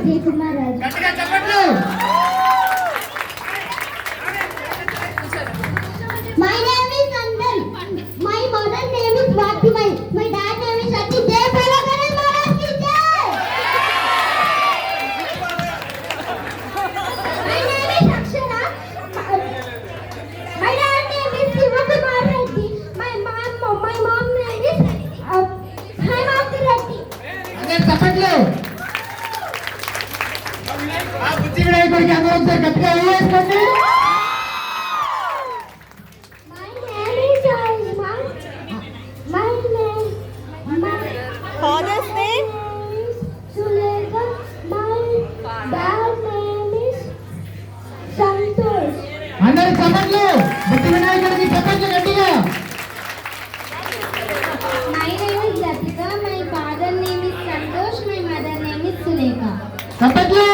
Ajay Kumar Raju. My name is Nandan. My mother name is Vatimai. My dad name is Satish. Jai Bolo Ganesh Maharaj ki jai. My name is Akshara. My dad name is Sivakumar Reddy. My mom name is Hemavati Reddy. అందరూ తప్పట్లు. ఆ బుద్ధి వినాయకుడికి అందరూ ఒకసారి గట్టిగా వేసుకోండి. Father's name? Sulega. My dad name is Santosh. అందరూ తప్పట్లు. బుద్ధి వినాయకుడికి తప్పట్లు గట్టిగా. My name is Latika. My father name is Santosh. My mother name is Sulega. తప్పట్లు.